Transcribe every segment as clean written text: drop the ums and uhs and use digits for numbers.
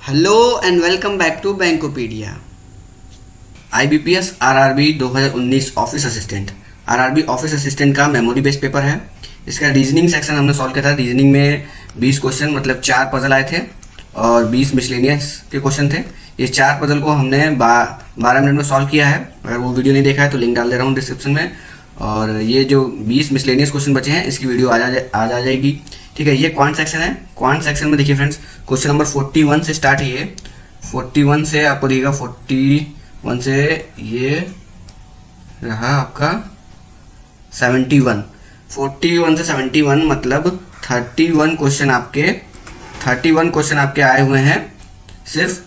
Hello and welcome back to Bankopedia. IBPS RRB 2019 office assistant. RRB office assistant का memory based paper है। इसका reasoning section हमने solve किया था। Reasoning में 20 क्वेश्चन मतलब 4 पजल आए थे और 20 मिसलेनियस के क्वेश्चन थे। ये 4 पजल को हमने 12 मिनट में सॉल्व किया है। अगर वो वीडियो नहीं देखा है तो लिंक डाल दे रहा हूँ डिस्क्रिप्शन में। और ये जो 20 मिसलेनियस क्वेश्चन बचे हैं इसकी वीडियो आज आ जाएगी। ठीक है, ये क्वांट सेक्शन है। क्वांट सेक्शन में देखिए फ्रेंड्स, क्वेश्चन नंबर 41 से स्टार्ट है। 41 से आपको दिखेगा, 41 से ये रहा आपका 71। 41 से 71 मतलब 31 क्वेश्चन आपके आए हुए हैं। सिर्फ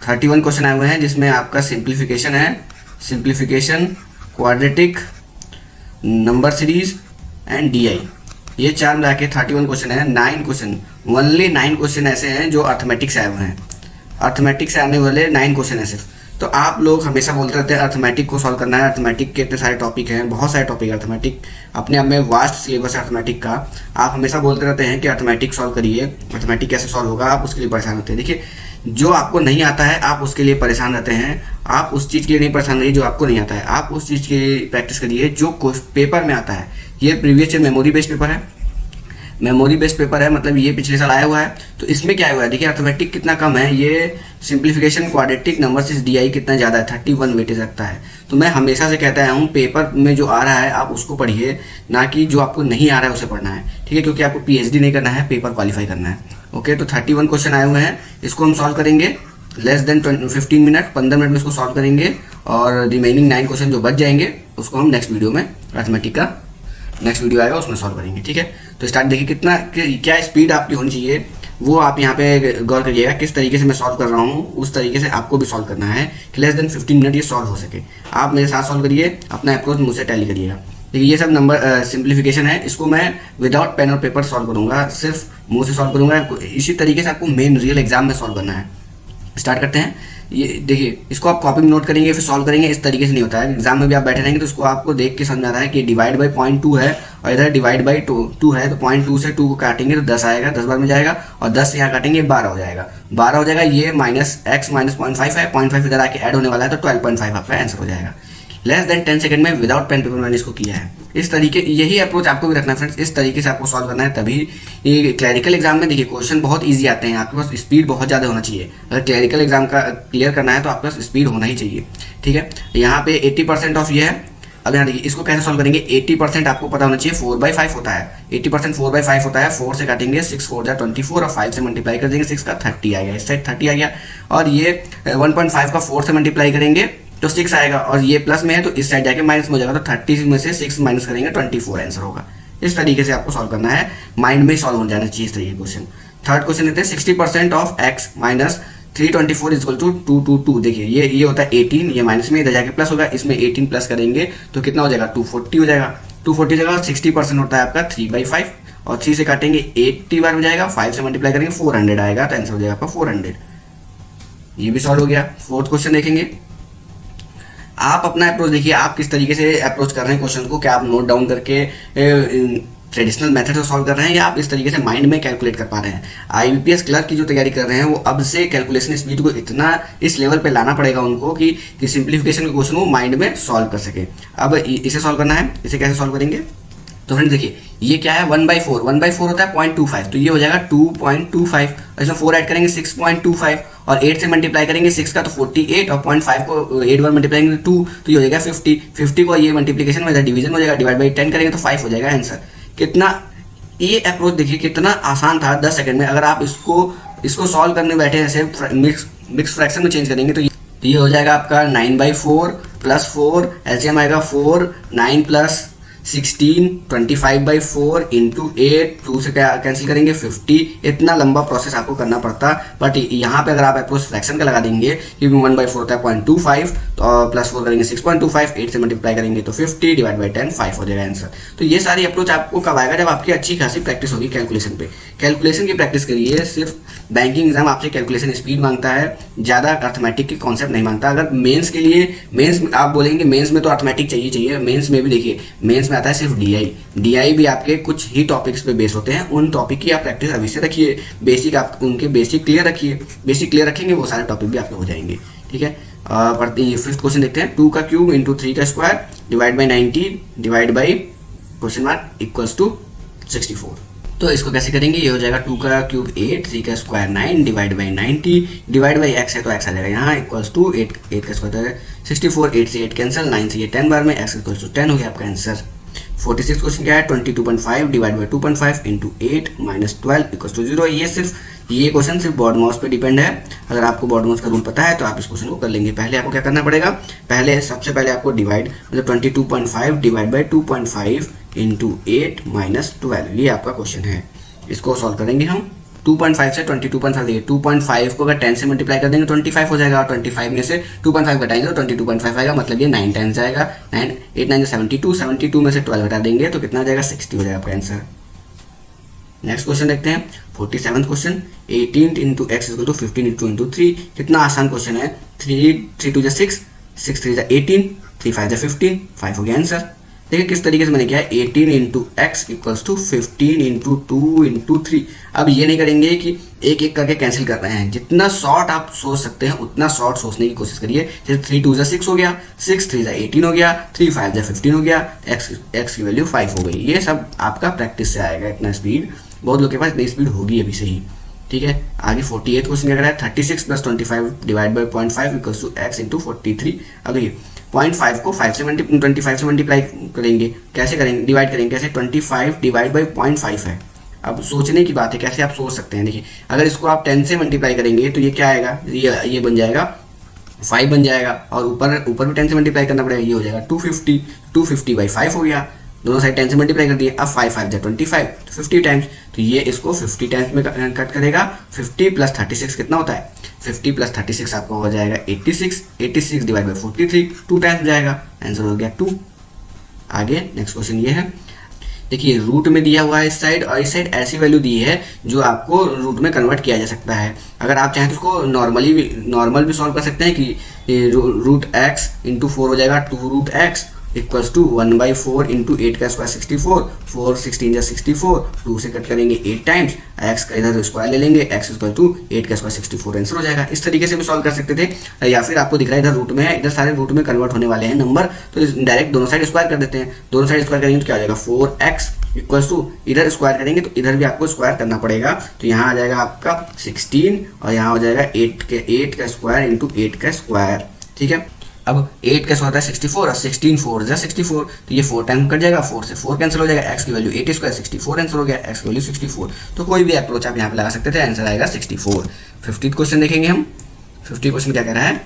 31 क्वेश्चन आए हुए हैं जिसमें आपका सिंप्लीफिकेशन है, simplification, quadratic, number series and DI. ये 4 मिला के 31 क्वेश्चन है। 9 क्वेश्चन, ओनली 9 क्वेश्चन ऐसे हैं जो अर्थमेटिक से आए हुए हैं। अर्थमेटिक से आने वाले 9 क्वेश्चन है सिर्फ। तो आप लोग हमेशा बोलते रहते हैं अर्थमेटिक को सॉल्व करना है। अर्थमेटिक के इतने सारे टॉपिक हैं, बहुत सारे टॉपिक है। अर्थमेटिक अपने आप में वास्ट सिलेबस है अर्थमेटिक का। आप हमेशा बोलते रहते हैं कि अर्थमेटिक सॉल्व करिए, अर्थमेटिक कैसे सॉल्व होगा, आप उसके लिए परेशान होते हैं। देखिए, जो आपको नहीं आता है आप उसके लिए परेशान रहते हैं। आप उस चीज़ के लिए नहीं परेशान रहिए जो आपको नहीं आता है। आप उस चीज़ की प्रैक्टिस करिए जो पेपर में आता है। ये previous year memory based paper है। मेमोरी बेस्ड पेपर है मतलब ये पिछले साल आया हुआ है। तो इसमें क्या हुआ है, देखिए अर्थमेटिक कितना कम है, ये simplification, quadratic, number series, DI कितना ज़्यादा है, 31 वेटेज रखता है। तो मैं हमेशा से कहता हूँ पेपर में जो आ रहा है आप उसको पढ़िए, ना कि जो आपको नहीं आ रहा है उसे पढ़ना है। ठीक है, क्योंकि आपको पीएचडी नहीं करना है, पेपर क्वालिफाई करना है। ओके, तो 31 क्वेश्चन आए हुए हैं, इसको हम सॉल्व करेंगे लेस देन 15 मिनट, 15 मिनट में इसको सॉल्व करेंगे। और रिमेनिंग 9 क्वेश्चन जो बच जाएंगे उसको हम नेक्स्ट वीडियो में, अर्थमेटिक का नेक्स्ट वीडियो आएगा उसमें सॉल्व करेंगे। ठीक है, तो स्टार्ट देखिए कितना क्या स्पीड आपकी होनी चाहिए वो आप यहाँ पे गौर करिएगा। किस तरीके से मैं सॉल्व कर रहा हूँ उस तरीके से आपको भी सॉल्व करना है कि लेस देन 15 मिनट ये सॉल्व हो सके। आप मेरे साथ सॉल्व करिए, अपना अप्रोच मुझसे टैली करिएगा। देखिए ये सब नंबर सिंप्लीफिकेशन है, इसको मैं विदाउट पेन और पेपर सॉल्व करूँगा, सिर्फ मुँह से सॉल्व करूँगा। इसी तरीके से आपको मेन रियल एग्जाम में सॉल्व करना है। स्टार्ट करते हैं। ये देखिए, इसको आप कॉपी में नोट करेंगे फिर सॉल्व करेंगे, इस तरीके से नहीं होता है। एग्जाम में भी आप बैठे रहेंगे तो इसको आपको देख के समझ में आता है कि डिवाइड बाई 0.2 है और इधर डिवाइड बाई 2 है। तो 0.2 से 2 को काटेंगे तो 10 आएगा, 10 बार में जाएगा, और 10 से यहाँ काटेंगे 12 हो जाएगा। 12 हो जाएगा, ये माइनस x माइनस 0.5 है, 0.5 इधर आके ऐड होने वाला है तो 12.5 आपका आंसर हो जाएगा। लेस देन 10 सेकंड में विदाउट पेन पेपर मैंने इसको किया है। इस तरीके, यही अप्रोच आपको भी रखना है फ्रेंड्स। इस तरीके से आपको सॉल्व करना है, तभी ये क्लरिकल एग्जाम में देखिए क्वेश्चन बहुत इजी आते हैं। आपके पास स्पीड बहुत ज़्यादा होना चाहिए। अगर क्लरिकल एग्जाम का क्लियर करना है तो आपके पास स्पीड होना ही चाहिए। ठीक है, यहाँ पे 80% ऑफ ये है। अब यहाँ देखिए इसको कैसे सॉल्व करेंगे। 80% आपको पता होना चाहिए 4/5 होता है। 80% 4/5 होता है। 4 से काटेंगे 6 4 जा 24 और 5 से मल्टीप्लाई कर देंगे 6 का 30 आ गया। इस साइड 30 आ गया, और ये 1.5 का 4 से मल्टीप्लाई करेंगे तो 6 आएगा, और ये प्लस में है तो इस साइड जाके माइनस में हो जाएगा। तो 30 में से 6 माइनस करेंगे 24 आंसर होगा। इस तरीके से आपको सॉल्व करना है, माइंड में सॉल्व हो जाना चाहिए इस तरीके क्वेश्चन। थर्ड क्वेश्चन देते हैं 60% of x minus 324 equal to 222। देखिए ये होता है 18, ये माइनस में इधर जाके प्लस होगा, इसमें 18 प्लस करेंगे तो कितना हो जाएगा 240 हो जाएगा। 240 हो जाएगा, 60% होता है आपका 3/5, और 3 से काटेंगे 80 बार में जाएगा, 5 से मल्टीप्लाई करेंगे 400 आएगा, तो आंसर हो जाएगा आपका 400। ये भी सॉल्व हो गया। फोर्थ क्वेश्चन देखेंगे। आप अपना अप्रोच देखिए, आप किस तरीके से अप्रोच कर रहे हैं क्वेश्चन को। क्या आप नोट डाउन करके ट्रेडिशनल मेथड से सॉल्व कर रहे हैं, या आप इस तरीके से माइंड में कैलकुलेट कर पा रहे हैं। आईबीपीएस क्लर्क की जो तैयारी कर रहे हैं वो अब से कैलकुलेशन स्पीड को इतना इस लेवल पे लाना पड़ेगा उनको कि सिंप्लीफिकेशन के क्वेश्चन को माइंड में सॉल्व कर सके। अब इसे सॉल्व करना है, इसे कैसे सॉल्व करेंगे। तो फ्रेंड्स देखिए ये क्या है, 1/4 1/4 होता है 0.25, तो ये हो जाएगा 2.25। इसमें 4 ऐड करेंगे 6.25, और 8 से मल्टीप्लाई करेंगे 6 का तो 48, और 0.5 को 8 बार मल्टीप्लाई करेंगे 2 तो ये हो जाएगा 50। 50 को ये मल्टीप्लिकेशन में डिवीजन हो जाएगा, डिवाइड बाई 10 करेंगे तो 5 हो जाएगा आंसर। कितना ये अप्रोच देखिए कितना आसान था 10 सेकंड में। अगर आप इसको सॉल्व करने बैठे ऐसे मिक्स फ्रैक्शन में चेंज करेंगे तो ये हो जाएगा आपका 9/4 प्लस 4, एलसीएम आएगा 4, 9 प्लस 16, 25/4 इंटू 8, 2 से कैंसिल करेंगे 50। इतना लंबा प्रोसेस आपको करना पड़ता, बट यहाँ पे अगर आप अप्रोच फ्रैक्शन का लगा देंगे, क्योंकि 1/4 होता है 0.25, तो प्लस 4 करेंगे 6.25, 8 से मल्टीप्लाई करेंगे तो 50, डिवाइड बाई 10 5 हो जाएगा आंसर। तो ये सारी अप्रोच आपको कब आएगा, जब आपकी अच्छी खासी प्रैक्टिस होगी कैलकुलेशन पे। कैलकुलेशन की प्रैक्टिस करिए, सिर्फ बैंकिंग एग्जाम आपसे कैलकुलेशन स्पीड मांगता है, ज़्यादा अर्थमेटिक के कॉन्सेप्ट नहीं मांगता। अगर मेंस के लिए, मेंस आप बोलेंगे मेंस में तो अर्थमेटिक चाहिए, मेंस में भी देखिए, मेंस में आता है सिर्फ डीआई भी आपके कुछ ही टॉपिक्स पे बेस होते हैं, उन टॉपिक की आप प्रैक्टिस अभी से रखिए, बेसिक आप उनके बेसिक क्लियर रखिए, बेसिक क्लियर रखेंगे वो सारे टॉपिक भी आपके हो जाएंगे, ठीक है। फिफ्थ क्वेश्चन देखते हैं, 2 का क्यूब इंटू 3 का square divide by 90 divide by question mark equals to 64। तो इसको कैसे करेंगे, ये हो जाएगा 2 का क्यूब 8, 3 का square 9 divide by 90 divide by x है तो एक्स आ जाएगा यहाँ इक्वल्स टू 8 का स्क्वायर 64, 8 से 8 कैंसिल, 9 से ये 10 बार में, एक्स इक्वल्स टू 10 हो गया आपका आंसर। 46 क्वेश्चन क्या है, 22.5 divide by 2.5 into 8 minus 12 equals to 0। ये क्वेश्चन सिर्फ बॉर्ड माउस पे डिपेंड है। अगर आपको बॉर्ड माउस का रूल पता है तो आप इस क्वेश्चन को कर लेंगे। पहले आपको क्या करना पड़ेगा, सबसे पहले आपको डिवाइड मतलब 22.5 डिवाइड बाई 2.5 इंटू 8 माइनस 12, ये आपका क्वेश्चन है। इसको सॉल्व करेंगे हम। 2.5 से 22.5 देखिए, 2.5 को अगर 10 से मल्टीप्लाई कर देंगे 25 हो जाएगा, और 25 में से 2.5 घटाएंगे तो 22.5 आएगा, मतलब ये 9 टाइम्स आएगा। 8 9 72, 72 में से 12 घटा देंगे तो कितना आ जाएगा, 60 हो जाएगा आपका आंसर। नेक्स्ट क्वेश्चन देखते हैं, 47 question, 18 into X equal to 15 into 3। कितना आसान क्वेश्चन है, 3 2 6, 6 3 18, 3 5 15, 5 हो गया आंसर। देखिए किस तरीके से मैंने किया है, 18 into X equals to 15 into 2 into 3। अब ये नहीं करेंगे कि एक एक करके कैंसिल कर रहे हैं, जितना शॉर्ट आप सोच सकते हैं उतना शॉर्ट सोचने की कोशिश करिए। जैसे 3 2 6 हो गया, 6 3 18 हो गया, 3 5 15 हो गया, एक्स की वैल्यू 5 हो गई। ये सब आपका प्रैक्टिस से आएगा, इतना स्पीड बहुत लोग के पास इतनी स्पीड होगी अभी से ही, ठीक है। आगे 48 क्वेश्चन क्या करा है, 36 plus 25 divide by 0.5 equals to X into 43। अब देखिए 0.5 को 25 से मल्टीप्लाई करेंगे, कैसे करेंगे, डिवाइड करेंगे कैसे, 25 डिवाइड बाई 0.5 है। अब सोचने की बात है कैसे आप सोच सकते हैं। देखिए अगर इसको आप 10 से मल्टीप्लाई करेंगे तो ये क्या आएगा, ये बन जाएगा 5 बन जाएगा, और ऊपर भी 10 से मल्टीप्लाई करना पड़ेगा, ये हो जाएगा 250 बाई 5 हो गया, दोनों साइड 10 से मल्टीप्लाई कर दिए। अब 5 5 जा 25 तो 50 टाइम्स, तो ये इसको 50 टाइम्स में कट करेगा। 50 प्लस 36 कितना होता है, 50 प्लस 36 आपको हो जाएगा 86 डिवाइड बाई 43, 2 टाइम्स जाएगा, आंसर हो गया 2। आगे नेक्स्ट क्वेश्चन ये है, देखिए रूट में दिया हुआ है इस साइड, और इस साइड ऐसी वैल्यू दी है जो आपको रूट में कन्वर्ट किया जा सकता है। अगर आप चाहें तो इसको नॉर्मल भी सॉल्व कर सकते हैं कि रूट एक्स इंटू 4 हो जाएगा 2 root X equals to 1/4 into 8 का स्क्वायर 64, 4 16 जा 64, 2 से कट करेंगे 8 टाइम्स, एक्स का इधर स्क्वायर ले लेंगे, एक्स इक्वल टू 8 का स्क्वायर 64 आंसर हो जाएगा। इस तरीके से भी सॉल्व कर सकते थे, या फिर आपको दिख रहा है इधर रूट में है, इधर सारे रूट में कन्वर्ट होने वाले हैं नंबर, तो डायरेक्ट दोनों साइड स्क्वायर कर देते हैं। दोनों साइड स्क्वायर करेंगे तो क्या हो जाएगा, 4x इक्वल्स टू, इधर स्क्वायर करेंगे तो इधर भी आपको स्क्वायर करना पड़ेगा, तो यहाँ आ जाएगा आपका 16 और यहाँ हो जाएगा 8 का स्क्वायर इंटू 8 का स्क्वायर, ठीक है। अब 8 का स्क्वायर होता है 64 और 16 4 जा 64, तो ये 4 टाइम कट जाएगा, 4 से 4 कैंसिल हो जाएगा, एक्स की वैल्यू 8 स्क्वायर 64 आंसर हो गया, एक्स की वैल्यू 64। तो कोई भी अप्रोच आप यहाँ पे लगा सकते थे, आंसर आएगा 64। 50 क्वेश्चन देखेंगे हम। 50 क्वेश्चन क्या कह रहा है,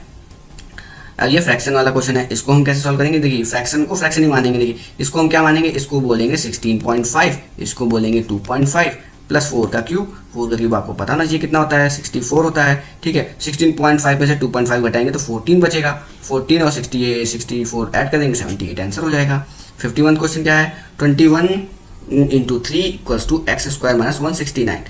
अब ये फ्रैक्शन वाला क्वेश्चन है, इसको हम कैसे सॉल्व करेंगे। देखिए फ्रैक्शन को फ्रैक्शन ही मानेंगे, देखिए इसको हम क्या मानेंगे, इसको बोलेंगे 16.5, इसको बोलेंगे 2.5 प्लस 4 का क्यूब आपको पता ना चाहिए कितना होता है, 64 होता है, ठीक है। 16.5 में से 2.5 घटाएंगे तो 14 बचेगा, 14 और 64 ऐड कर देंगे 78 आंसर हो जाएगा। 51 क्वेश्चन क्या है, 21 into 3 equals to X square minus 169।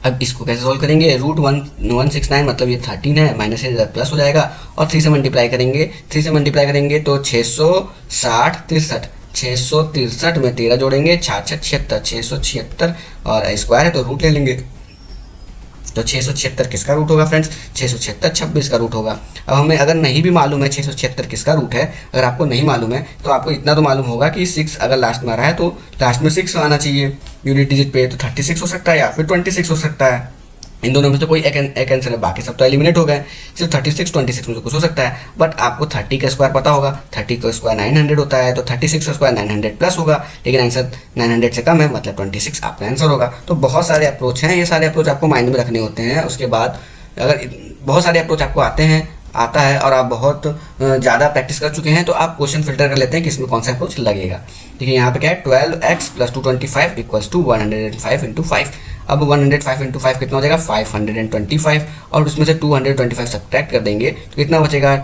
अब इसको कैसे सॉल्व करेंगे, रूट 169 मतलब ये 13 है, माइनस से प्लस हो जाएगा, और 3 से मल्टीप्लाई करेंगे, 3 से मल्टीप्लाई करेंगे तो 660 663 में 13 जोड़ेंगे, 66 676 और स्क्वायर है तो रूट ले लेंगे, तो 676 किसका रूट होगा फ्रेंड्स, 676 26 का रूट होगा। अब हमें अगर नहीं भी मालूम है 676 किसका रूट है, अगर आपको नहीं मालूम है तो आपको इतना तो मालूम होगा कि 6 अगर लास्ट में आ रहा है तो लास्ट में 6 आना चाहिए यूनिट डिजिट पे, तो 36 हो सकता है या फिर 26 हो सकता है, इन दोनों में से कोई एक आंसर है, बाकी सब तो एलिमिनेट हो गए, सिर्फ 36 26 में से कुछ हो सकता है। बट आपको 30 का स्क्वायर पता होगा, 30 का स्क्वायर 900 होता है, तो 36 का स्क्वायर 900 प्लस होगा, लेकिन आंसर 900 से कम है, मतलब 26 आपका आंसर होगा। तो बहुत सारे अप्रोच हैं, ये सारे अप्रोच आपको माइंड में रखने होते हैं। उसके बाद अगर बहुत सारे अप्रोच आपको आता है और आप बहुत ज़्यादा प्रैक्टिस कर चुके हैं तो आप क्वेश्चन फिल्टर कर लेते हैं कि इसमें कौन सा अप्रोच लगेगा। देखिए यहाँ पे क्या है, 12x plus 225 equals to 105 into 5। अब 105 इंटू 5 कितना हो जाएगा, 525, और उसमें से 225 सब्ट्रैक्ट कर देंगे तो कितना बचेगा,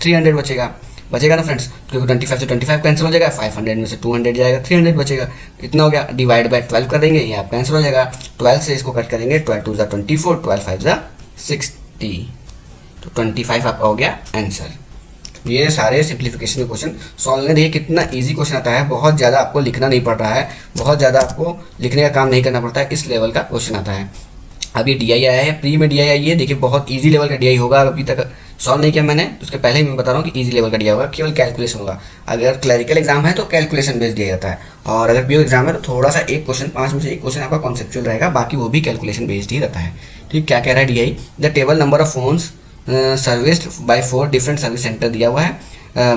300 बचेगा। बचेगा ना फ्रेंड्स, क्योंकि 25 से 25 कैंसिल हो जाएगा, 500 में से 200 जाएगा, 300 बचेगा। इतना हो गया, डिवाइड बाय 12 कर देंगे, ये आप कैंसिल हो जाएगा। 12 से इसको कट करेंगे, 12 2 ज़ा 24, 12 5 ज़ा 60, तो 25 आपका हो गया आंसर। ये सारे सिंप्लीफिकेशन के क्वेश्चन सॉल्व करने, देखिए कितना इजी क्वेश्चन आता है, बहुत ज़्यादा आपको लिखना नहीं पड़ रहा है, बहुत ज़्यादा आपको लिखने का काम नहीं करना पड़ता है, इस लेवल का क्वेश्चन आता है। अब ये DI आया है, प्री में DI आई है, देखिए बहुत इजी लेवल का DI होगा, अभी तक सॉल्व नहीं किया मैंने, तो उसके पहले ही मैं बता रहा हूँ कि इजी लेवल का DI होगा, केवल कैलकुलेशन होगा। अगर क्लरिकल एग्जाम है तो कैलकुलेशन बेस्ड दिया जाता है, और अगर PO एग्जाम है तो थोड़ा सा एक क्वेश्चन, 5 में से एक क्वेश्चन आपका कॉन्सेप्चुअल रहेगा, बाकी वो भी कैलकुलेशन बेस्ड ही रहता है। ठीक, क्या कह रहा है DI, the table number of phones serviced by 4 different service centre दिया हुआ है,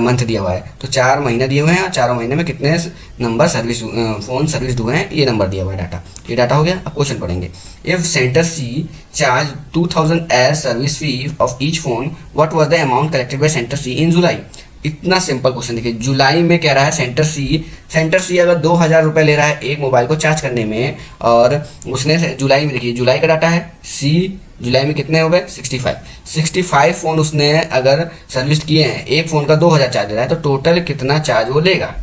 मंथ दिया हुआ है, तो 4 महीने दिए हुए हैं, और 4 महीने में कितने नंबर सर्विस फोन सर्विस हुए हैं, ये नंबर दिया हुआ है डाटा। ये डाटा हो गया। अब क्वेश्चन पढ़ेंगे, if center C charge 2000 as service fee of each phone, what was the amount collected by center C in July. इतना सिंपल क्वेश्चन, देखिए जुलाई में कह रहा है सेंटर सी अगर 2000 रुपये ले रहा है एक मोबाइल को चार्ज करने में, और उसने जुलाई में, देखिए जुलाई का डाटा है, सी जुलाई में कितने हो गए 65 फ़ोन उसने अगर सर्विस किए हैं, एक फ़ोन का 2000 चार्ज ले रहा है, तो टोटल कितना चार्ज वो लेगा,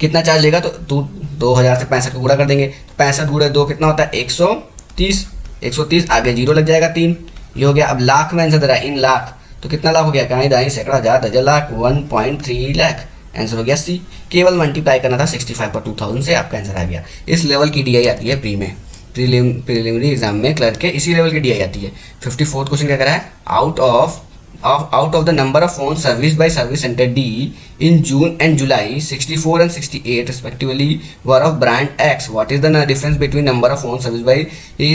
कितना चार्ज लेगा, तो 2000 से 65 को गुणा कर देंगे, 65 गुणे 2 कितना होता है 130, आगे जीरो लग जाएगा 3, ये हो गया। अब लाख में आंसर दे रहा है, इन लाख, तो कितना लाख हो गया, कहीं दाई सैकड़ा हज़ार दर्जन लाख, 1.3 लाख, आंसर हो गया सी। केवल मल्टीप्लाई करना था 65 पर 2000 से, आपका आंसर आ गया। इस लेवल की DI आती है प्री में, प्रीलिमिनरी एग्जाम में क्लर्क के इसी लेवल की DI आती है। 54th क्वेश्चन क्या कर रहा है, out of the number of phone service by service center D in June and July 64 and 68 respectively were of brand X. What is the difference between number of phone service by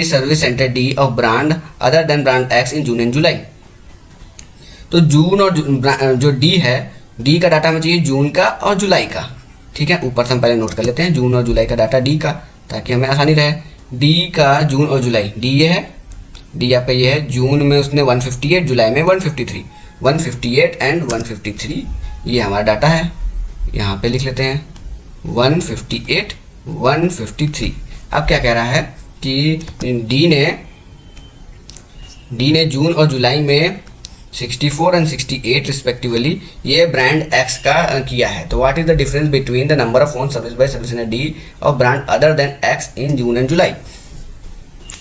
service center D of brand other than brand X in June and July? तो जून और जो D है, D का data हमें चाहिए जून का और जुलाई का। ठीक है, ऊपर से हम पहले नोट कर लेते हैं जून और जुलाई का डाटा D का, ताकि हमें आसानी रहे। D का जून और जुलाई, D ये है, D यहाँ पे ये है, जून में उसने 158, जुलाई में 153, 158 एंड 153 ये हमारा डाटा है, यहाँ पे लिख लेते हैं 158 153। अब क्या कह रहा है कि D ने जून और जुलाई में 64 and 68 रिस्पेक्टिवली ये ब्रांड X का किया है, तो what is the difference between the number of phone service by service center D of brand other than X in June and July.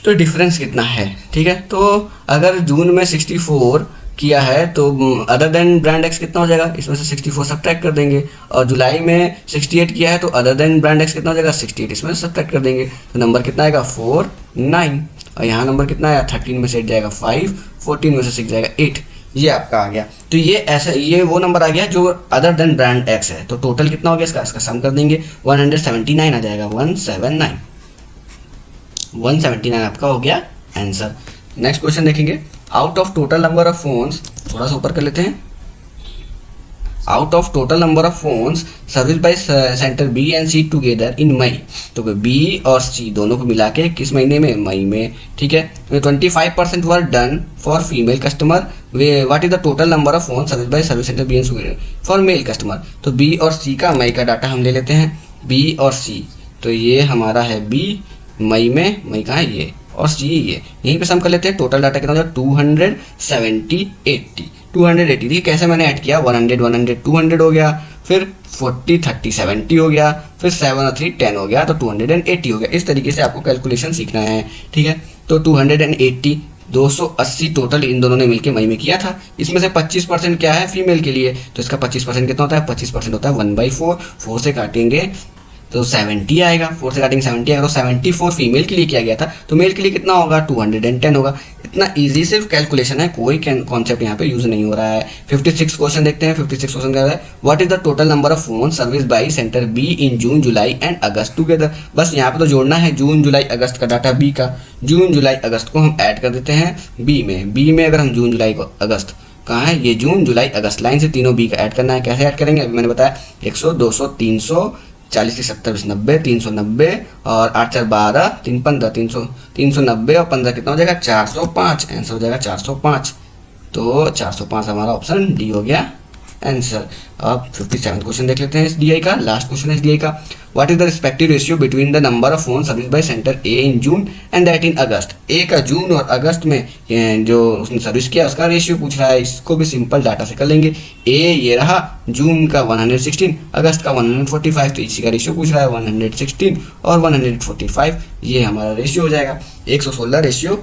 तो डिफरेंस कितना है, ठीक है, तो अगर जून में 64 किया है तो अदर देन ब्रांड X कितना हो जाएगा, इसमें से 64 सब्ट्रैक्ट कर देंगे, और जुलाई में 68 किया है तो अदर देन ब्रांड X कितना हो जाएगा 68, इसमें से सब्ट्रैक्ट कर देंगे, तो नंबर कितना आएगा 49, और यहाँ नंबर कितना आया 13 में से 8 जाएगा 5, 14 में से 6 जाएगा 8, ये आपका आ गया। तो ये ऐसा, ये वो नंबर आ गया जो अदर देन ब्रांड X है, तो टोटल कितना हो गया इसका सम कर देंगे 179 आ जाएगा, 179 आपका हो गया आंसर। नेक्स्ट क्वेश्चन देखेंगे, out of total number of phones, थोड़ा सा ऊपर कर लेते हैं, out of total number of phones service by center B and C together in May, तो B और C दोनों को मिला के किस महीने में, मई में। ठीक है, 25% were done for female customer, what is the total number of phone service by service centre B and C for male customer. तो B और C का मई का डाटा हम ले लेते हैं, B और C, तो ये हमारा है B मई में, मई का है ये, और C ये, यहीं पे सम कर लेते हैं, टोटल डाटा कितना हो जाएगा 280 देखिए कैसे मैंने ऐड किया, 100 100 200 हो गया, फिर 40 30 70 हो गया, फिर 7 और 3 10 हो गया, तो 280 हो गया। इस तरीके से आपको कैलकुलेशन सीखना है। ठीक है, तो 280 280 टोटल इन दोनों ने मिलकर मई में किया था, इसमें से 25% क्या है फीमेल के लिए, तो इसका 25% कितना होता है, 25% होता है 1/4, 4 से काटेंगे तो 70 आएगा, 4 से काटेंगे 70 आएगा, तो 74 फीमेल के लिए किया गया था, तो मेल के लिए कितना होगा 210 होगा। इतना इजी सिर्फ कैलकुलेशन है, कोई कॉन्सेप्ट यहाँ पे यूज नहीं हो रहा है। 56 क्वेश्चन देखते हैं, 56 क्वेश्चन क्या है, what is the total number of phone service by center B in June July and August together. बस यहाँ पे तो जोड़ना है जून जुलाई अगस्त का डाटा B का, जून जुलाई अगस्त को हम ऐड कर देते हैं B में अगर हम जून जुलाई को अगस्त कहाँ है, ये जून जुलाई अगस्त लाइन से तीनों B का ऐड करना है। कैसे ऐड करेंगे, अभी मैंने बताया 100 200 300 40 70 90 390 और 8 4 12 3 15 390 और 15 कितना हो जाएगा 405, आंसर हो जाएगा 405। तो 405 हमारा ऑप्शन डी हो गया आंसर। अब 57 क्वेश्चन देख लेते हैं इस DI का, लास्ट क्वेश्चन है इस DI का। What is the respective ratio between the number of phone service by center A in June and that in August. A का जून और अगस्त में जो उसने सर्विस किया उसका रेशियो पूछ रहा है। इसको भी सिंपल डाटा से कर लेंगे। ए ये रहा, जून का 116, अगस्त का 145, तो इसी का रेशियो पूछ रहा है 116 और 145, ये हमारा रेशियो हो जाएगा 116 रेशियो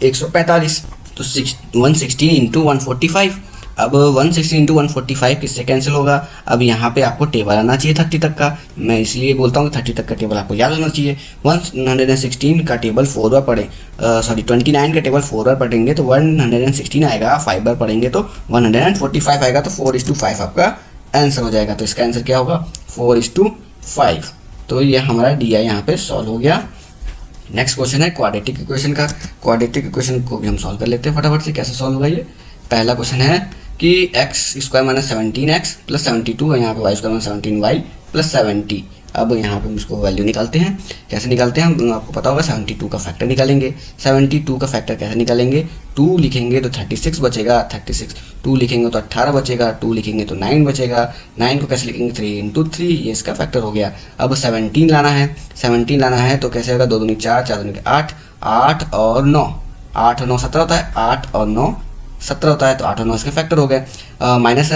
145, तो 116 इंटू 145। अब 116 इंटू 145 किससे कैंसिल होगा। अब यहाँ पे आपको टेबल आना चाहिए 30 तक का, मैं इसलिए बोलता हूँ 30 तक का टेबल आपको याद होना चाहिए। 116 का टेबल 4 बार पढ़े, 29 का टेबल 4 बार पढ़ेंगे तो 116 आएगा, 5 बार पढ़ेंगे तो 145 आएगा, तो 4:5 आपका आंसर हो जाएगा। तो इसका आंसर क्या होगा 4:5। तो ये हमारा DI यहाँ पे सॉल्व हो गया। नेक्स्ट क्वेश्चन है क्वाड्रेटिक इक्वेशन का। क्वाड्रेटिक इक्वेशन को भी हम सॉल्व कर लेते हैं फटाफट से। कैसे सॉल्व होगा ये, पहला क्वेश्चन है कि x square minus 17x plus 72 है, यहाँ पे Y square minus 17y plus 70। अब यहाँ पे हम इसको वैल्यू निकालते हैं। कैसे निकालते हैं हम, आपको पता होगा 72 का फैक्टर निकालेंगे। 72 का फैक्टर कैसे निकालेंगे, 2 लिखेंगे तो 36 बचेगा, 36, 2 लिखेंगे तो 18 बचेगा, 2 लिखेंगे तो 9 बचेगा, 9 को कैसे लिखेंगे 3 इंटू 3, ये इसका फैक्टर हो गया। अब 17 लाना है, 17 लाना है तो कैसे होगा, 2 दूनी 4, 4 दूनी 8, 8 और 9, 8 और 9 17 होता है, 8 और 9 17 होता है, तो 8 और 9 इसके फैक्टर हो गए। माइनस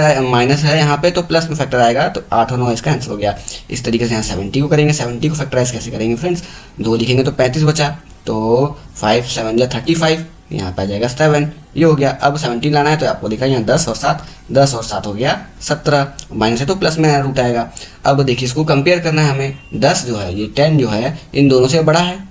है यहाँ पे तो प्लस में फैक्टर आएगा, तो 8 और 9 इसका आंसर हो गया। इस तरीके से यहाँ 70 को करेंगे। 70 को फैक्टराइज कैसे करेंगे फ्रेंड्स, 2 लिखेंगे तो 35 बचा, तो 5 7 या 35, यहाँ पे आ जाएगा 7, ये हो गया। अब 17 लाना है तो आपको दिखा यहाँ 10 और 7, 10 और 7 हो गया 17, माइनस है तो प्लस में रूट आएगा। अब देखिए इसको कंपेयर करना है हमें, 10 जो है ये 10 जो है इन दोनों से बड़ा है,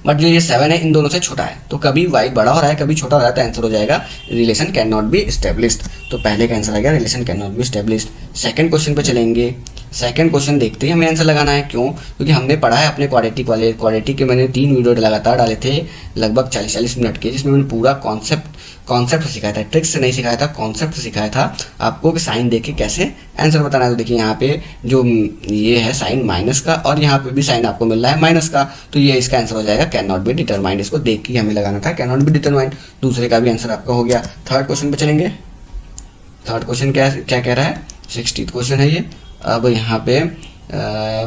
बट जो ये 7 है इन दोनों से छोटा है। तो कभी y बड़ा हो रहा है कभी छोटा हो रहा है, तो आंसर हो जाएगा relation can not be established. तो पहले का आंसर आ गया relation can not be established. Second question पे चलेंगे। सेकंड क्वेश्चन देखते ही हमें आंसर लगाना है। क्यों, क्योंकि हमने पढ़ा है अपने क्वाड्रेटिक के मैंने 3 वीडियो लगातार डाले थे लगभग 40-40 मिनट के, जिसमें मैंने पूरा कॉन्सेप्ट सिखाया था, ट्रिक्स से नहीं सिखाया था, कॉन्सेप्ट सिखाया था आपको कि साइन देख के कैसे आंसर बताना है। तो देखिए यहाँ पे जो ये है साइन माइनस का, और यहाँ पे भी साइन आपको मिल रहा है माइनस का, तो ये इसका आंसर हो जाएगा कैन नॉट बी डिटरमाइंड। इसको देख के हमें लगाना था कैन नॉट बी डिटरमाइंड। दूसरे का भी आंसर आपका हो गया। थर्ड क्वेश्चन पे चलेंगे। थर्ड क्वेश्चन क्या कह रहा है, 60th क्वेश्चन है ये। अब यहाँ पे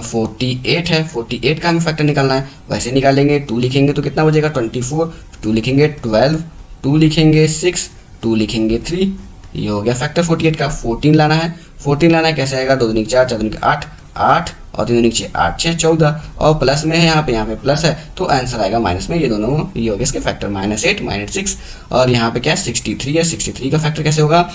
48 है, 48 का हमें फैक्टर निकालना है। वैसे निकालेंगे, 2 लिखेंगे तो कितना बचेगा 24, 2 लिखेंगे 12, 2 लिखेंगे 6, 2 लिखेंगे 3, ये हो गया फैक्टर 48 का। 14 लाना है, 14 लाना है कैसे आएगा, 2 दूनी 4, 4 दूनी 8, 8 और 3 दूनी 6, 8 6 14, और प्लस में है यहाँ पे प्लस है तो आंसर आएगा माइनस में। ये दोनों ये हो गया इसके फैक्टर, -8 -6, और यहाँ पे क्या 63 है। 63 का फैक्टर कैसे होगा,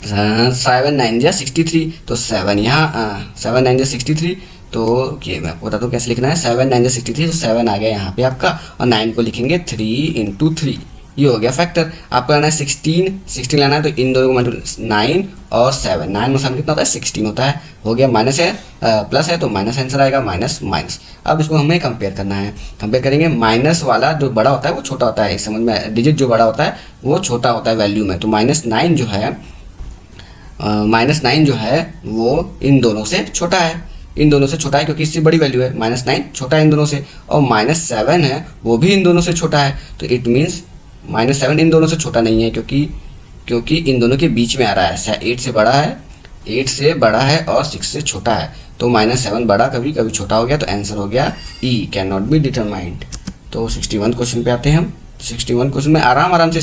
7 9 जा 63, तो 7 यहाँ 7 9 जा 63, तो ये मैं आपको बता दूँ कैसे लिखना है। 7 9 जा 63, तो 7 आ गया यहाँ पे आपका, और 9 को लिखेंगे 3 इंटू 3, ये हो गया फैक्टर। आपको लाना है 16 लाना है, तो इन दोनों को 9 और 7, 9 में 7 कितना होता है 16 होता है, हो गया। माइनस है प्लस है तो माइनस आंसर आएगा, माइनस माइनस। अब इसको हमें कंपेयर करना है। कंपेयर करेंगे, माइनस वाला जो बड़ा होता है वो छोटा होता है, एक समझ में, डिजिट जो बड़ा होता है वो छोटा होता है वैल्यू में। तो -9 जो है वो इन दोनों से छोटा है, इन दोनों से छोटा है क्योंकि इससे बड़ी वैल्यू है। -9 छोटा है इन दोनों से, और -7 है वो भी इन दोनों से छोटा है। तो इट मीन्स -7 इन दोनों से छोटा नहीं है, क्योंकि इन दोनों के बीच में आ रहा है। 8 से बड़ा है, 8 से बड़ा है और 6 से छोटा है, तो -7 बड़ा कभी कभी छोटा हो गया, तो आंसर हो गया E can not be determined. तो 61 क्वेश्चन पे आते हैं हम। 61 क्वेश्चन में आराम से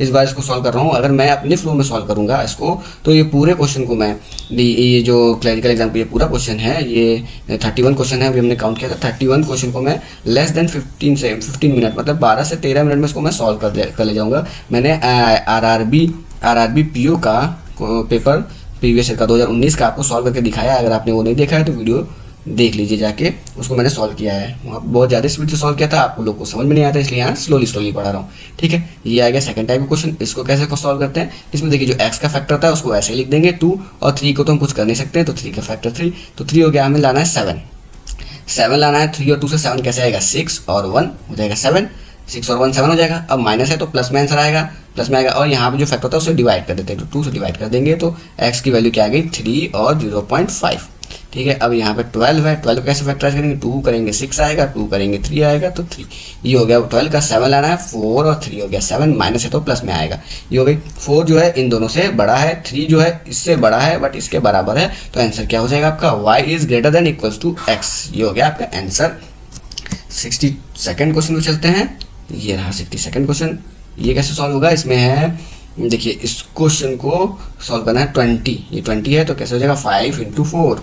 इस बार इसको सॉल्व कर रहा हूँ। अगर मैं अपने फ्लो में सॉल्व करूँगा इसको, तो ये पूरे क्वेश्चन को मैं, ये जो क्लरिकल एग्जाम ये पूरा क्वेश्चन है, ये 31 क्वेश्चन है, अभी हमने काउंट किया था। 31 क्वेश्चन को मैं लेस देन 15 मिनट, मतलब 12 से 13 मिनट में इसको मैं सॉल्व कर ले जाऊँगा। मैंने आरआरबी पीओ का पेपर प्रीवियस ईयर का 2019 का आपको सॉल्व करके दिखाया है। अगर आपने वो नहीं देखा है तो वीडियो देख लीजिए जाके, उसको मैंने सॉल्व किया है। वहाँ बहुत ज़्यादा स्पीड से सॉल्व किया था, आपको लोग को समझ में नहीं आता, इसलिए यहाँ स्लोली पढ़ा रहा हूँ। ठीक है, ये आ गया सेकंड टाइप का क्वेश्चन। इसको कैसे सॉल्व करते हैं, इसमें देखिए जो x का फैक्टर था उसको ऐसे लिख देंगे 2, और 3 को तो हम कुछ कर नहीं सकते हैं, तो 3 का फैक्टर 3, तो 3 हो गया। हमें लाना है 7 लाना है। 3 और 2 से 7 कैसे आएगा, 6 और 1 हो जाएगा 7, 6 और 1 7 हो जाएगा। अब माइनस है तो प्लस में आंसर आएगा, प्लस में आएगा, और यहाँ पे जो फैक्टर होता है उसे डिवाइड कर देते हैं, तो 2 से डिवाइड कर देंगे, तो x की वैल्यू क्या आ गई 3 और 0.5। ठीक है। अब यहाँ पे 12 है, 12 कैसे फैक्टराइज करेंगे, 2 करेंगे 6 आएगा, 2 करेंगे 3 आएगा तो 3। ये हो गया 12 का 7 लाना है, 4 और 3 हो गया 7, माइनस है तो प्लस में आएगा। ये हो गई 4 जो है इन दोनों से बड़ा है, 3 जो है इससे बड़ा है बट इसके बराबर है, तो आंसर क्या हो जाएगा आपका y is greater than equals to x। ये हो गया आपका आंसर। 62nd क्वेश्चन में चलते हैं। ये रहा 62nd क्वेश्चन। ये कैसे सॉल्व होगा, इसमें है देखिए इस क्वेश्चन को सॉल्व करना है 20, ये 20 है तो कैसे हो जाएगा 5 इंटू 4,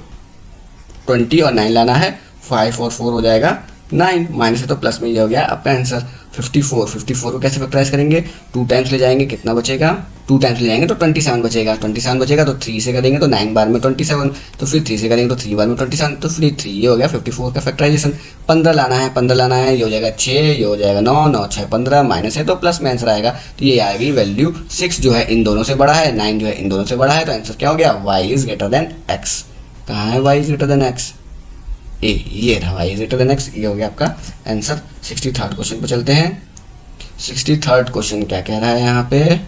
20 और 9 लाना है, 5 और 4 हो जाएगा 9, माइनस है तो प्लस में ये हो गया आपका आंसर। 54 को कैसे फैक्टराइज करेंगे, 2 टाइम्स ले जाएंगे कितना बचेगा, 2 टाइम्स ले जाएंगे तो 27 बचेगा, 27 बचेगा तो 3 से करेंगे तो 9 बार में 27, तो फिर 3 से करेंगे तो 3 बार में 27, तो फिर 3, ये हो गया 54 का फैक्टराइजेशन। 15 लाना है, 15 लाना है, ये हो जाएगा 6, ये हो जाएगा 9, 9 6 15, माइनस है तो प्लस में आंसर आएगा, तो ये आएगी वैल्यू 6 जो है इन दोनों से बड़ा है, 9 जो है इन दोनों से बड़ा है, तो आंसर क्या हो गया y is greater then x। कहाँ है y is greater then x, ए, ये रहा y is greater then x, ये हो गया आपका आंसर। 63rd क्वेश्चन पे चलते हैं। 63rd क्वेश्चन क्या कह रहा है यहाँ पे,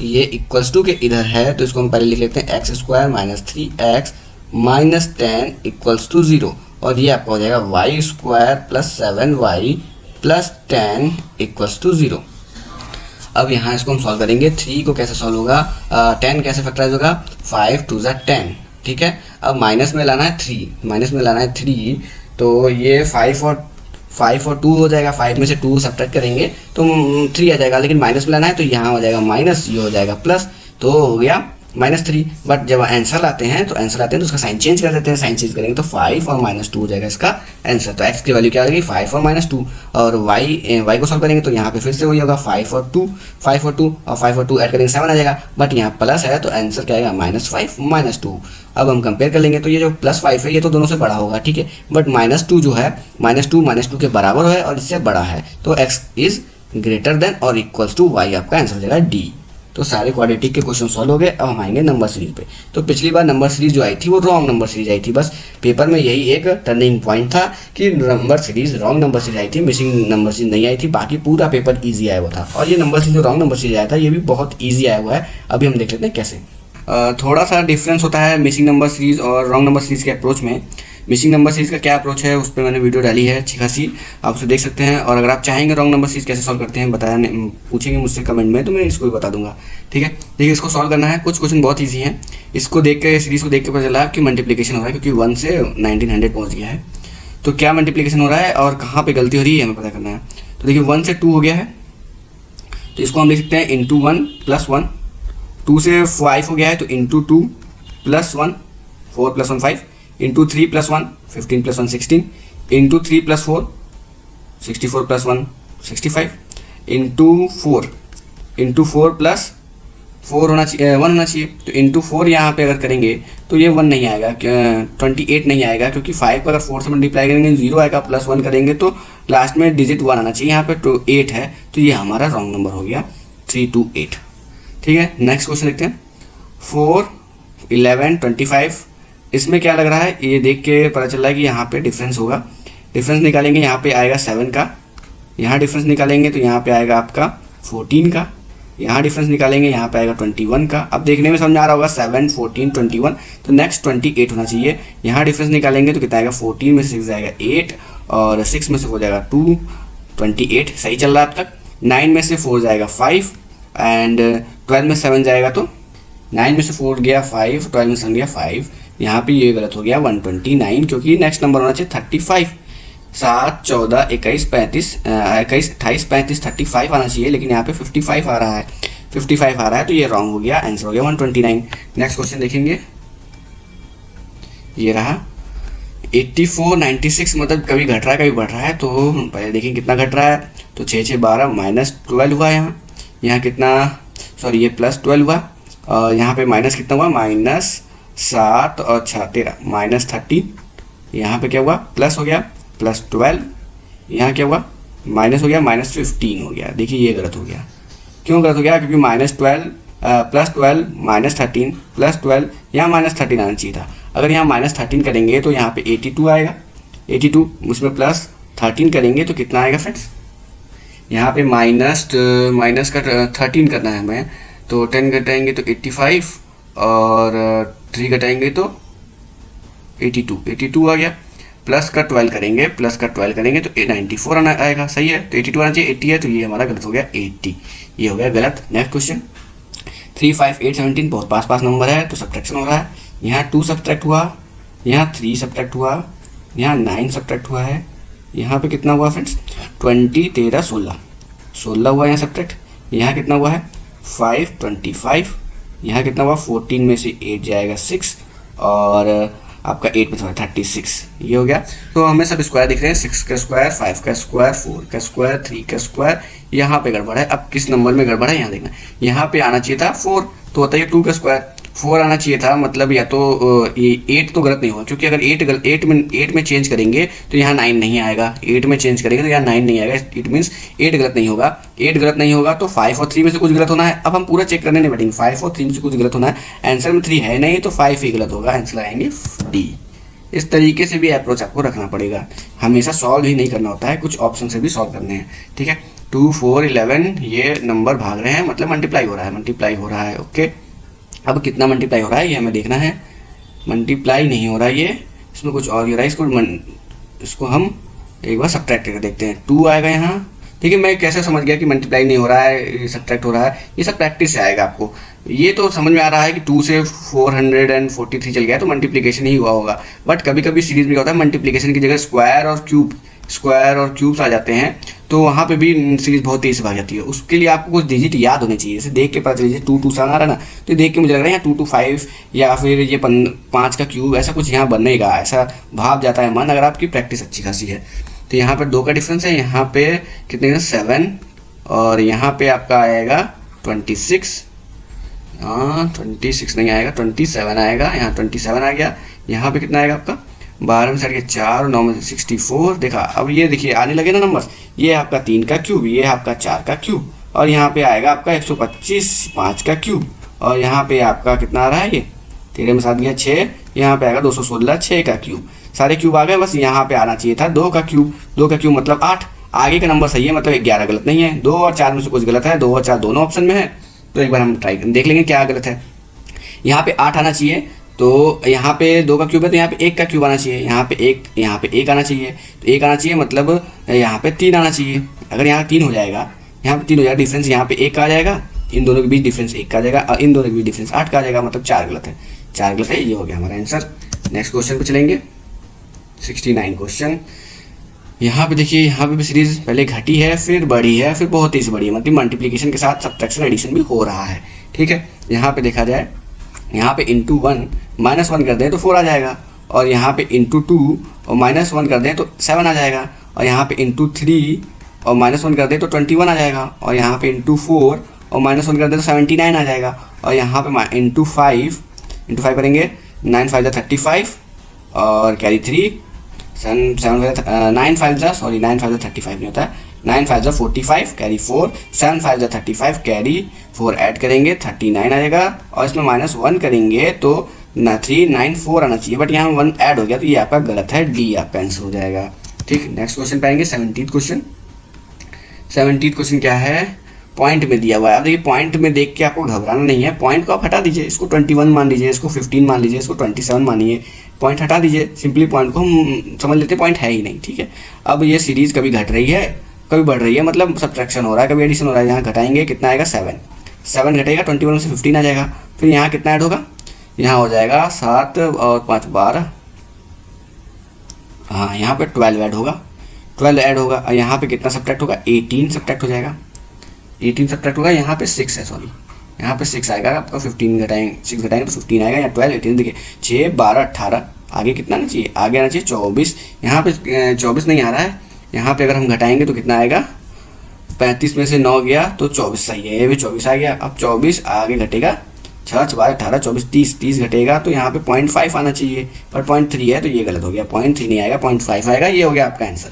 ये इक्वल्स टू के इधर है तो इसको हम पहले लिख लेते हैं X square minus 3x minus 10 equals to 0, और ये आपका हो जाएगा Y square plus 7y plus 10 equals to 0। अब यहाँ इसको हम सॉल्व करेंगे। 3 को कैसे सॉल्व होगा, 10 कैसे फैक्टराइज होगा, 5 2 ज़ा 10, ठीक है। अब माइनस में लाना है 3, माइनस में लाना है 3, तो ये 5 और 2 हो जाएगा, 5 में से 2 सब्ट्रैक्ट करेंगे तो 3 आ जाएगा, लेकिन माइनस में लाना है तो यहाँ हो जाएगा माइनस, ये हो जाएगा प्लस, तो हो गया -3। बट जब आंसर लाते हैं तो उसका साइन चेंज कर देते हैं, साइन चेंज करेंगे तो 5 और -2 हो जाएगा इसका आंसर। तो x की वैल्यू क्या आ गई 5 और -2, और y को सॉल्व करेंगे तो यहाँ पे फिर से वही होगा 5 और 2 और 5 और 2 ऐड करेंगे 7 आ जाएगा, बट यहाँ प्लस है तो आंसर क्या आएगा -5 -2। अब हम कंपेयर कर लेंगे तो ये जो +5 है ये तो दोनों से बड़ा होगा, ठीक है, बट -2 जो है -2 के बराबर है और इससे बड़ा है, तो x इज ग्रेटर देन और इक्वल्स टू y, आपका आंसर हो जाएगा डी। तो सारे क्वाड्रेटिक के क्वेश्चन सॉल्व हो गए। अब हम आएंगे नंबर सीरीज पे। तो पिछली बार नंबर सीरीज जो आई थी वो रॉन्ग नंबर सीरीज आई थी, बस पेपर में यही एक टर्निंग पॉइंट था कि number series wrong number series आई थी, मिसिंग नंबर सीरीज नहीं आई थी, बाकी पूरा पेपर ईजी आया हुआ था। और ये नंबर सीरीज जो रॉन्ग नंबर सीरीज आया था ये भी बहुत ईजी आया हुआ है, अभी हम देख लेते हैं कैसे। थोड़ा सा डिफरेंस होता है मिसिंग नंबर सीरीज और रॉन्ग नंबर सीरीज के अप्रोच में। मिसिंग नंबर सीरीज का क्या अप्रोच है उस पर मैंने वीडियो डाली है अच्छी खासी, आप उसे देख सकते हैं। और अगर आप चाहेंगे रॉन्ग नंबर सीरीज कैसे सॉल्व करते हैं बताया पूछेंगे मुझसे कमेंट में तो मैं इसको भी बता दूंगा, ठीक है। देखिए इसको सॉल्व करना है, कुछ क्वेश्चन बहुत ईजी हैं। इसको देख के सीरीज को देख के पता चला कि मल्टीप्लिकेशन हो रहा है, क्योंकि 1 से 1900 पहुँच गया है, तो क्या मल्टीप्लिकेशन हो रहा है और कहाँ पर गलती हो रही है हमें पता करना है। तो देखिए 1 से 2 हो गया है, तो इसको हम लिख सकते हैं इंटू 1 प्लस 1, 2 से 5 हो गया है तो into 2 plus 1, 4 plus 1 5, into 3 plus 1 15 plus 1 16, into 3 plus 4 64 plus 1 65, into 4 plus 4 होना चाहिए 1 होना चाहिए, तो इंटू 4 यहाँ पे अगर करेंगे तो ये 1 नहीं आएगा, 28 नहीं आएगा, क्योंकि 5 को अगर 4 से मल्टीप्लाई करेंगे 0 आएगा, प्लस 1 करेंगे तो लास्ट में डिजिट 1 आना चाहिए, यहाँ पे तो 8 है, तो ये हमारा रॉन्ग नंबर हो गया 328, ठीक है। नेक्स्ट क्वेश्चन देखते हैं। 4 11 25, इसमें क्या लग रहा है ये देख के पता चल रहा है कि यहाँ पे डिफरेंस होगा। डिफरेंस निकालेंगे, यहाँ पे आएगा 7 का, यहाँ डिफरेंस निकालेंगे तो यहाँ पे आएगा आपका 14 का, यहाँ डिफरेंस निकालेंगे यहाँ पे आएगा 21 का। अब देखने में समझ आ रहा होगा 7 14 21, तो नेक्स्ट 28 होना चाहिए। यहाँ डिफरेंस निकालेंगे तो कितना आएगा 14 में से 6 जाएगा 8 और 6 में से हो जाएगा 2, 28 सही चल रहा है अब तक। 9 में से 4 जाएगा 5 एंड 12 में 7 जाएगा, तो 9 में से 4 गया 5, 12 में 7 गया 5, यहाँ पे ये गलत हो गया 129, क्योंकि नेक्स्ट नंबर होना चाहिए 35। 7 14 21 35 21 28 35 35 आना चाहिए, लेकिन यहाँ पे 55 आ रहा है, 55 आ रहा है, तो ये रॉन्ग हो गया, आंसर हो गया 129। नेक्स्ट क्वेश्चन देखेंगे, ये रहा 84 96, मतलब कभी घट रहा है कभी बढ़ रहा है, तो पहले देखें कितना घट रहा है, तो 6 6 12 -12 हुआ यहाँ कितना, सॉरी ये +12 हुआ, और यहाँ पे माइनस कितना हुआ -7 और 6 13 -13, यहाँ पे क्या हुआ प्लस हो गया +12, यहाँ क्या हुआ माइनस हो गया -15 हो गया। देखिए ये गलत हो गया, क्यों गलत हो गया, क्योंकि -12 +12 -13 +12, यहाँ -13 आना चाहिए था। अगर यहाँ -13 करेंगे तो यहाँ पे 82 आएगा, 82 उसमें +13 करेंगे तो कितना आएगा फ्रेंड्स, यहाँ पे माइनस का 13 करना है हमें, तो 10 घटाएंगे तो 85 और 3 घटाएंगे तो 82 आ गया, प्लस का 12 करेंगे तो 94 आना आएगा, सही है। तो 82 आना चाहिए, 80 है तो ये हमारा गलत हो गया, 80, ये हो गया गलत। नेक्स्ट क्वेश्चन 3, 5, 8, 17 बहुत पास नंबर है तो सब्ट्रैक्शन हो रहा है। यहाँ 2 सब्ट्रैक्ट हुआ, यहाँ 3 सब्ट्रैक्ट हुआ, यहाँ 9 सब्ट्रैक्ट हुआ है, यहाँ पे कितना हुआ फ्रेंड्स 20, 13, 16 हुआ यहाँ सब्ट्रैक्ट। यहाँ कितना हुआ है 5, 25, यहाँ कितना हुआ 14 में से 8 जाएगा 6 और आपका 8 में थोड़ा 36, ये हो गया। तो हमें सब स्क्वायर दिख रहे हैं, 6 का स्क्वायर, 5 का स्क्वायर, 4 का स्क्वायर, 3 का स्क्वायर। यहाँ पे गड़बड़ है, अब किस नंबर में गड़बड़ है यहाँ देखना। यहाँ पे आना चाहिए था 4, तो बताइए 2 का स्क्वायर, 4 आना चाहिए था, मतलब या तो ये 8 तो गलत नहीं होगा, क्योंकि अगर 8 में चेंज करेंगे तो यहाँ 9 नहीं आएगा, 8 में चेंज करेंगे तो यहाँ 9 नहीं आएगा, इट मीन्स 8 गलत नहीं होगा। 8 गलत नहीं होगा तो 5 और 3 में से कुछ गलत होना है। अब हम पूरा चेक करने नहीं बैठेंगे, 5 और 3 में से कुछ गलत होना है, आंसर में 3 है नहीं तो 5 ही गलत होगा, आंसर आएंगे डी। इस तरीके से भी अप्रोच आपको रखना पड़ेगा, हमेशा सॉल्व ही नहीं करना होता है, कुछ ऑप्शन से भी सॉल्व करने हैं, ठीक है। 2, 4, 11 ये नंबर भाग रहे हैं, मतलब मल्टीप्लाई हो रहा है, ओके। अब कितना मल्टीप्लाई हो रहा है ये हमें देखना है, मल्टीप्लाई नहीं हो रहा है ये, इसमें कुछ और हो रहा है, इसको हम एक बार सब्ट्रैक्ट करके देखते हैं। 2 आएगा यहाँ, ठीक है। मैं कैसे समझ गया कि मल्टीप्लाई नहीं हो रहा है, सब्ट्रैक्ट हो रहा है, ये सब प्रैक्टिस से आएगा आपको। ये तो समझ में आ रहा है कि 2 से 443 चल गया तो मल्टीप्लिकेशन ही हुआ होगा, बट कभी कभी सीरीज में क्या होता है, मल्टीप्लिकेशन की जगह स्क्वायर और क्यूब्स आ जाते हैं, तो वहाँ पे भी सीरीज बहुत तेज से भाग जाती है। उसके लिए आपको कुछ डिजिट याद होने चाहिए, जैसे देख के पता चलिए 2 2 आ रहा है ना, तो देख के मुझे लग रहा है यहाँ 2 2 5 या फिर ये 5 का क्यूब, ऐसा कुछ यहाँ बनेगा, ऐसा भाव जाता है मन, अगर आपकी प्रैक्टिस अच्छी खासी है। तो यहाँ पर 2 का डिफरेंस है, यहाँ पे कितने 7 और यहाँ पे आपका आएगा 26, 26 नहीं आएगा, 27 आएगा, यहाँ 27 आ गया। यहाँ पे कितना आएगा आपका 12 में से 4 और 9 में 64, देखा। अब ये देखिए आने लगे ना नंबर, ये आपका 3 का क्यूब, ये आपका 4 का क्यूब, और यहाँ पे आएगा आपका 125 5 का क्यूब, और यहाँ पे आपका कितना आ रहा है, ये 13 में 7 गया 6, यहाँ पे आएगा 216 6 का क्यूब। सारे क्यूब आ गए, बस यहाँ पे आना चाहिए था 2 का क्यूब, 2 का क्यूब मतलब 8। आगे का नंबर सही है, मतलब 11 गलत नहीं है, 2 और 4 में से कुछ गलत है, 2 और 4 दोनों ऑप्शन में है। तो एक बार हम ट्राई देख लेंगे क्या गलत है। यहाँ पे 8 आना चाहिए, तो यहाँ पे 2 का क्यूब है तो यहाँ पे 1 का क्यूब आना चाहिए, यहाँ पे 1 आना चाहिए, तो 1 आना चाहिए मतलब यहाँ पे 3 आना चाहिए। अगर यहाँ 3 हो जाएगा, यहाँ पे 3 हो जाएगा, डिफरेंस यहाँ पे 1 का आ जाएगा, इन दोनों के बीच डिफरेंस 1 का आ जाएगा, और इन दोनों के बीच डिफरेंस 8 का आ जाएगा, मतलब 4 गलत है, 4 गलत है, ये हो गया हमारा आंसर। नेक्स्ट क्वेश्चन पे चलेंगे, 69 क्वेश्चन। यहाँ पे देखिए, यहाँ पे भी सीरीज पहले घटी है फिर बढ़ी है फिर बहुत तेज बढ़ी है, मतलब मल्टीप्लिकेशन के साथ सब्ट्रैक्शन एडिशन भी हो रहा है, ठीक है। यहाँ पे देखा जाए, यहाँ पे इंटू 1 -1 कर दें तो 4 आ जाएगा, और यहाँ पे इंटू 2 और -1 कर दें तो 7 आ जाएगा, और यहाँ पे इंटू 3 और -1 कर दें तो 21 आ जाएगा, और यहाँ पे इंटू 4 और -1 कर दें तो 79 आ जाएगा, और यहाँ पे इंटू 5 करेंगे 9 5 35 और कैरी 3 9 5 35 नहीं होता है, 9 5 45 कैरी 4 7 5 35 कैरी 4 ऐड करेंगे 39 आएगा, और इसमें -1 करेंगे तो 394 आना चाहिए, बट यहाँ 1 ऐड हो गया तो ये आपका गलत है, डी आपका आंसर हो जाएगा, ठीक। नेक्स्ट क्वेश्चन पे आएंगे, 17th क्वेश्चन। 17th क्वेश्चन क्या है, पॉइंट में दिया हुआ है। अब देखिए पॉइंट में देख के आपको घबराना नहीं है, पॉइंट को आप हटा दीजिए, इसको 21 मान लीजिए, इसको 15 मान लीजिए, इसको 27 मानिए, पॉइंट हटा दीजिए, सिंपली पॉइंट को हम समझ लेते हैं पॉइंट है ही नहीं, ठीक है। अब ये सीरीज कभी घट रही है कभी बढ़ रही है, मतलब सब्ट्रैक्शन हो रहा है, कभी एडिशन हो रहा है। यहाँ घटाएंगे कितना आएगा 7 घटेगा 21 में से 15 आ जाएगा, फिर यहाँ कितना ऐड होगा, यहाँ हो जाएगा 7 और 5 12, हाँ यहाँ पे 12 ऐड होगा, 12 ऐड होगा, और यहाँ पे कितना सब्ट्रैक्ट होगा 18 सब्ट्रैक्ट हो जाएगा, 18 सब्ट्रैक्ट होगा, यहाँ पे 6 है, सॉरी यहाँ पे 6 आएगा आपका, 15 घटाएंगे 6 घटाएंगे तो 15 आएगा, यहाँ 12 18 देखिए 6 12 18, आगे कितना आना चाहिए, आगे आना चाहिए 24, यहाँ पे 24 नहीं आ रहा है, यहाँ पे अगर हम घटाएंगे तो कितना आएगा 35 में से 9 गया तो 24 सही है, ये भी 24 आ गया। अब 24 आगे घटेगा 6 12 18 24 30 घटेगा तो यहाँ पे 0.5 आना चाहिए, पर 0.3 है तो ये गलत हो गया, 0.3 नहीं आएगा 0.5 आएगा, ये हो गया आपका आंसर।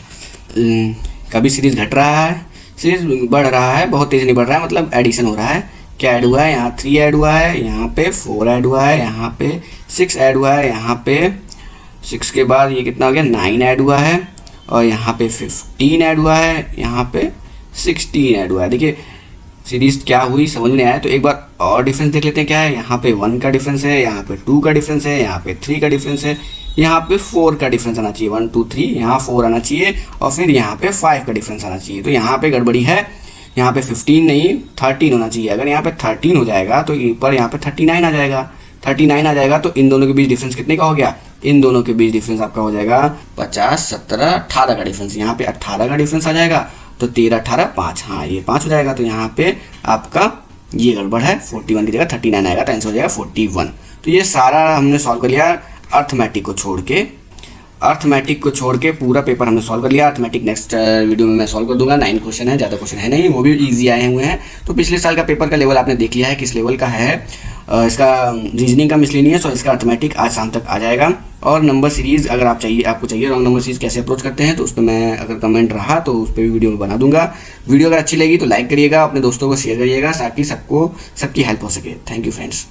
कभी सीरीज घट रहा है, सीरीज बढ़ रहा है, बहुत तेज नहीं बढ़ रहा है, मतलब एडिशन हो रहा है। क्या ऐड हुआ है, यहाँ 3 ऐड हुआ है, यहाँ पे 4 ऐड हुआ है, यहाँ पे 6 ऐड हुआ है, यहाँ पे 6 के बाद ये कितना हो गया 9 ऐड हुआ है, और यहाँ पे 15 ऐड हुआ है, यहाँ पे 16 ऐड हुआ है। देखिए सीरीज क्या हुई समझ में आया, तो एक बार और डिफरेंस देख लेते हैं क्या है। यहाँ पे 1 का डिफरेंस है, यहाँ पे 2 का डिफरेंस है, यहाँ पे 3 का डिफरेंस है, यहाँ पे 4 का डिफरेंस आना चाहिए, 1 2 3, यहाँ 4 आना चाहिए और फिर यहाँ पे 5 का डिफरेंस आना चाहिए। तो यहाँ पे गड़बड़ी है, यहाँ पे 15 नहीं 13 होना चाहिए। अगर यहाँ पे 13 हो जाएगा तो ऊपर यहाँ पे 39 आ जाएगा, 39 आ जाएगा तो इन दोनों के बीच डिफरेंस कितने का हो गया, इन दोनों के बीच डिफरेंस आपका हो जाएगा 50 17 18 का डिफरेंस। यहाँ पे 18 का डिफरेंस आ जाएगा तो 13 18 5, हाँ ये 5 हो जाएगा। तो यहाँ पे आपका ये गड़बड़ है, 41 की जगह 39 आएगा तो आंसर हो जाएगा 41। तो ये सारा हमने सॉल्व कर लिया अर्थमेटिक को छोड़ के, अर्थमेटिक को छोड़ के पूरा पेपर हमने सॉल्व कर लिया। अर्थमेटिक नेक्स्ट वीडियो में मैं सॉल्व कर दूंगा। 9 क्वेश्चन है, ज़्यादा क्वेश्चन है नहीं, वो भी इजी आए हुए हैं। तो पिछले साल का पेपर का लेवल आपने देख लिया है किस लेवल का है। इसका रीजनिंग का मिसलेनियस और इसका अर्थमेटिक आज शाम तक आ जाएगा। और नंबर सीरीज अगर आपको चाहिए रॉन्ग नंबर सीरीज कैसे अप्रोच करते हैं तो उस पर मैं अगर कमेंट रहा तो उस पर भी वीडियो बना दूंगा। वीडियो अगर अच्छी लगी तो लाइक करिएगा, अपने दोस्तों को शेयर करिएगा ताकि सबकी हेल्प हो सके। Thank you friends.